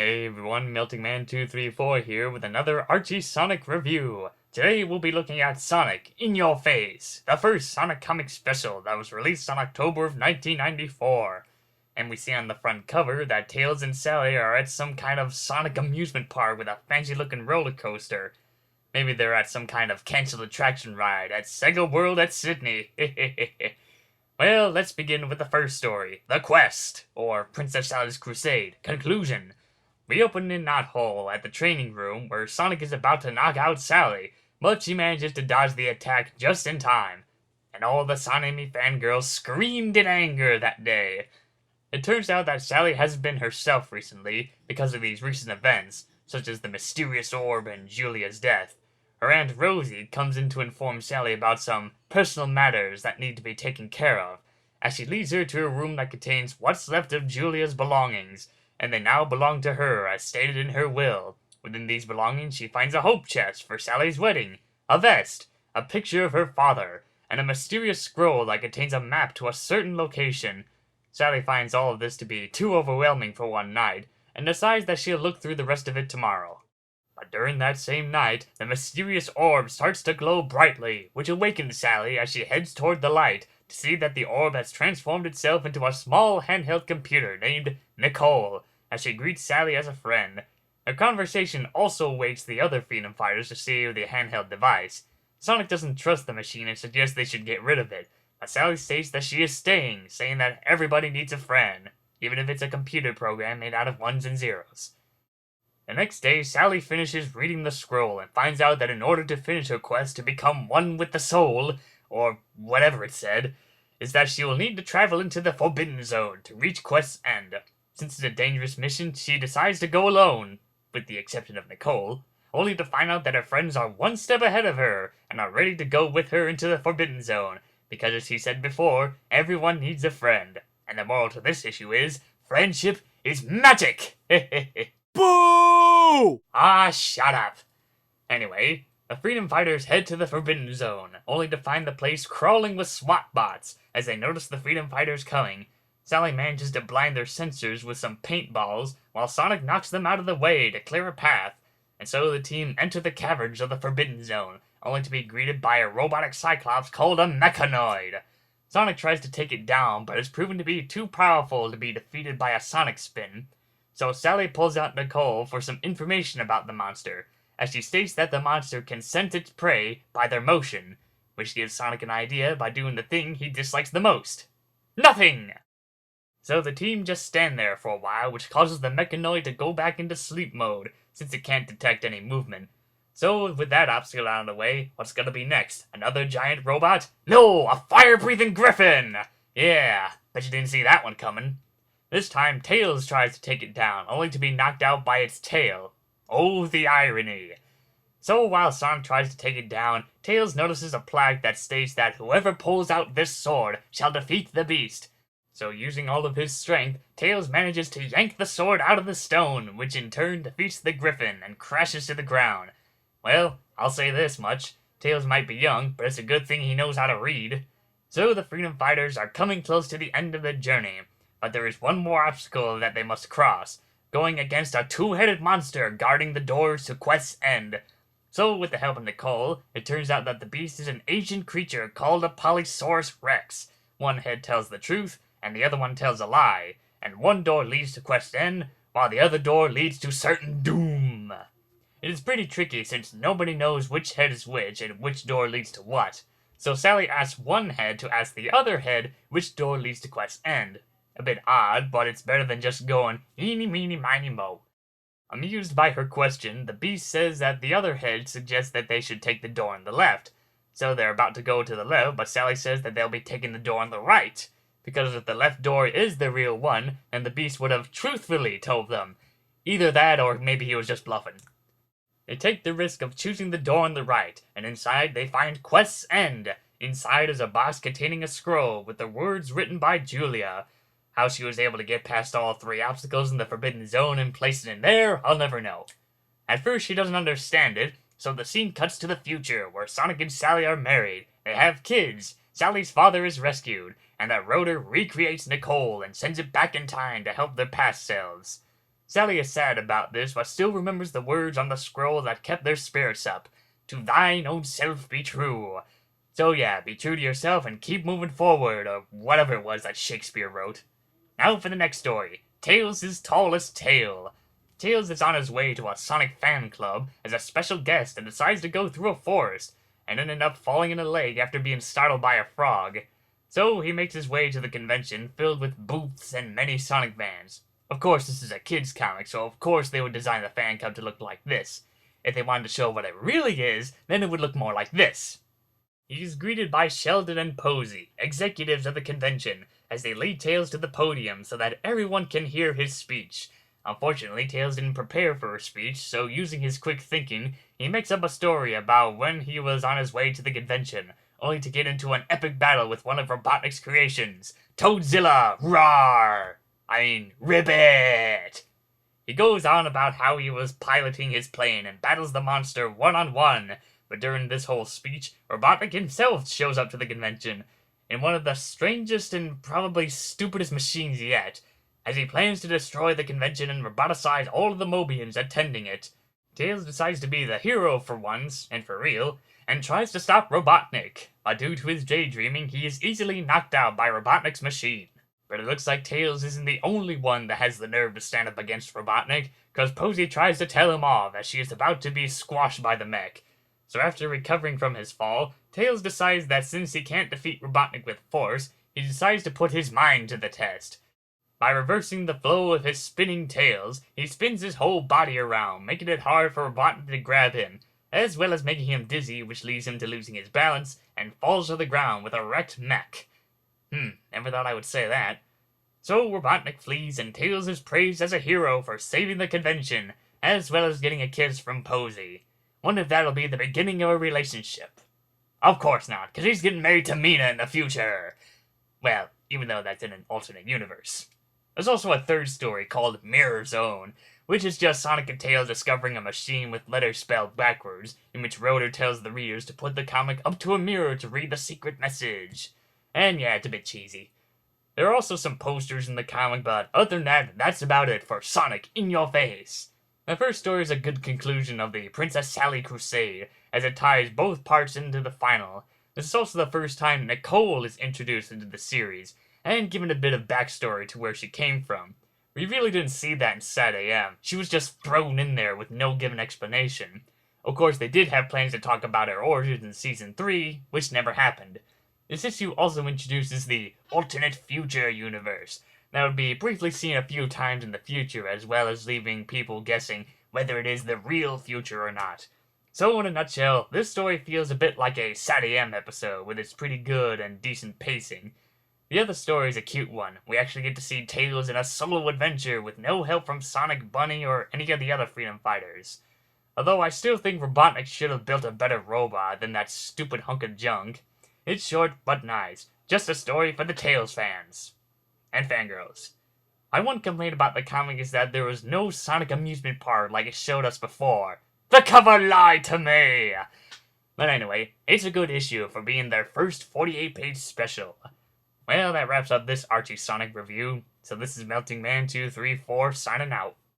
Hey everyone, Melting Man 234 here with another Archie Sonic review. Today we'll be looking at Sonic In Your Face, the first Sonic comic special that was released on October of 1994. And we see on the front cover that Tails and Sally are at some kind of Sonic amusement park with a fancy looking roller coaster. Maybe they're at some kind of canceled attraction ride at Sega World at Sydney. Well, let's begin with the first story, The Quest, or Princess Sally's Crusade, Conclusion. We open in Knothole at the training room where Sonic is about to knock out Sally, but she manages to dodge the attack just in time. And all the Sonic fangirls screamed in anger that day. It turns out that Sally hasn't been herself recently because of these recent events, such as the mysterious orb and Julia's death. Her Aunt Rosie comes in to inform Sally about some personal matters that need to be taken care of, as she leads her to a room that contains what's left of Julia's belongings, and they now belong to her as stated in her will. Within these belongings she finds a hope chest for Sally's wedding, a vest, a picture of her father, and a mysterious scroll that contains a map to a certain location. Sally finds all of this to be too overwhelming for one night, and decides that she'll look through the rest of it tomorrow. But during that same night, the mysterious orb starts to glow brightly, which awakens Sally as she heads toward the light to see that the orb has transformed itself into a small handheld computer named Nicole, as she greets Sally as a friend. Their conversation also wakes the other Freedom Fighters to see the handheld device. Sonic doesn't trust the machine and suggests they should get rid of it, but Sally states that she is staying, saying that everybody needs a friend, even if it's a computer program made out of ones and zeros. The next day, Sally finishes reading the scroll and finds out that in order to finish her quest to become one with the soul, or whatever it said, is that she will need to travel into the Forbidden Zone to reach quest's end. Since it's a dangerous mission, she decides to go alone, with the exception of Nicole, only to find out that her friends are one step ahead of her and are ready to go with her into the Forbidden Zone, because as she said before, everyone needs a friend. And the moral to this issue is, friendship is magic! Boo! Ah, shut up. Anyway, the Freedom Fighters head to the Forbidden Zone, only to find the place crawling with SWAT bots as they notice the Freedom Fighters coming. Sally manages to blind their sensors with some paintballs, while Sonic knocks them out of the way to clear a path. And so the team enter the caverns of the Forbidden Zone, only to be greeted by a robotic Cyclops called a Mechanoid. Sonic tries to take it down, but is proven to be too powerful to be defeated by a Sonic Spin. So Sally pulls out Nicole for some information about the monster, as she states that the monster can sense its prey by their motion, which gives Sonic an idea by doing the thing he dislikes the most. Nothing! So the team just stand there for a while, which causes the Mechanoid to go back into sleep mode, since it can't detect any movement. So with that obstacle out of the way, what's gonna be next? Another giant robot? No! A fire-breathing griffin! Yeah, bet you didn't see that one coming. This time, Tails tries to take it down, only to be knocked out by its tail. Oh, the irony. So while Sonic tries to take it down, Tails notices a plaque that states that whoever pulls out this sword shall defeat the beast. So using all of his strength, Tails manages to yank the sword out of the stone, which in turn defeats the griffin and crashes to the ground. Well, I'll say this much, Tails might be young, but it's a good thing he knows how to read. So the Freedom Fighters are coming close to the end of their journey. But there is one more obstacle that they must cross, going against a two-headed monster guarding the doors to Quest's end. So, with the help of Nicole, it turns out that the beast is an ancient creature called a Polysaurus Rex. One head tells the truth, and the other one tells a lie, and one door leads to Quest's end, while the other door leads to certain doom. It is pretty tricky since nobody knows which head is which and which door leads to what. So Sally asks one head to ask the other head which door leads to Quest's end. A bit odd, but it's better than just going, eeny, meeny, miny, mo. Amused by her question, the beast says that the other head suggests that they should take the door on the left. So they're about to go to the left, but Sally says that they'll be taking the door on the right. Because if the left door is the real one, then the beast would have truthfully told them. Either that, or maybe he was just bluffing. They take the risk of choosing the door on the right, and inside they find Quest's End. Inside is a box containing a scroll with the words written by Julia. How she was able to get past all three obstacles in the Forbidden Zone and place it in there, I'll never know. At first she doesn't understand it, so the scene cuts to the future, where Sonic and Sally are married, they have kids, Sally's father is rescued, and that Rotor recreates Nicole and sends it back in time to help their past selves. Sally is sad about this, but still remembers the words on the scroll that kept their spirits up. To thine own self be true. So yeah, be true to yourself and keep moving forward, or whatever it was that Shakespeare wrote. Now for the next story, Tails' Tallest Tale. Tails is on his way to a Sonic fan club as a special guest and decides to go through a forest, and ended up falling in a lake after being startled by a frog. So he makes his way to the convention filled with booths and many Sonic vans. Of course, this is a kid's comic, so of course they would design the fan club to look like this. If they wanted to show what it really is, then it would look more like this. He's greeted by Sheldon and Posey, executives of the convention, as they lead Tails to the podium so that everyone can hear his speech. Unfortunately, Tails didn't prepare for a speech, so using his quick thinking, he makes up a story about when he was on his way to the convention, only to get into an epic battle with one of Robotnik's creations, Toadzilla! Roar! Ribbit! He goes on about how he was piloting his plane and battles the monster one-on-one, but during this whole speech, Robotnik himself shows up to the convention, in one of the strangest and probably stupidest machines yet, as he plans to destroy the convention and roboticize all of the Mobians attending it. Tails decides to be the hero for once, and for real, and tries to stop Robotnik, but due to his daydreaming, he is easily knocked out by Robotnik's machine. But it looks like Tails isn't the only one that has the nerve to stand up against Robotnik, cause Posey tries to tell him off as she is about to be squashed by the mech. So after recovering from his fall, Tails decides that since he can't defeat Robotnik with force, he decides to put his mind to the test. By reversing the flow of his spinning tails, he spins his whole body around, making it hard for Robotnik to grab him, as well as making him dizzy, which leads him to losing his balance, and falls to the ground with a wrecked mech. Never thought I would say that. So Robotnik flees, and Tails is praised as a hero for saving the convention, as well as getting a kiss from Posey. Wonder if that'll be the beginning of a relationship. Of course not, because he's getting married to Mina in the future. Well, even though that's in an alternate universe. There's also a third story called Mirror Zone, which is just Sonic and Tails discovering a machine with letters spelled backwards, in which Rotor tells the readers to put the comic up to a mirror to read the secret message. And yeah, it's a bit cheesy. There are also some posters in the comic, but other than that, that's about it for Sonic in Your Face. The first story is a good conclusion of the Princess Sally crusade, as it ties both parts into the final. This is also the first time Nicole is introduced into the series, and given a bit of backstory to where she came from. We really didn't see that in Sad AM. She was just thrown in there with no given explanation. Of course, they did have plans to talk about her origins in Season 3, which never happened. This issue also introduces the alternate future universe. That would be briefly seen a few times in the future, as well as leaving people guessing whether it is the real future or not. So in a nutshell, this story feels a bit like a Sad AM episode, with its pretty good and decent pacing. The other story is a cute one. We actually get to see Tails in a solo adventure with no help from Sonic, Bunny, or any of the other Freedom Fighters. Although I still think Robotnik should have built a better robot than that stupid hunk of junk. It's short but nice. Just a story for the Tails fans. And fangirls. My one complaint about the comic is that there was no Sonic amusement park like it showed us before. The cover lied to me! But anyway, it's a good issue for being their first 48-page special. Well, that wraps up this Archie Sonic review. So this is Melting Man 234 signing out.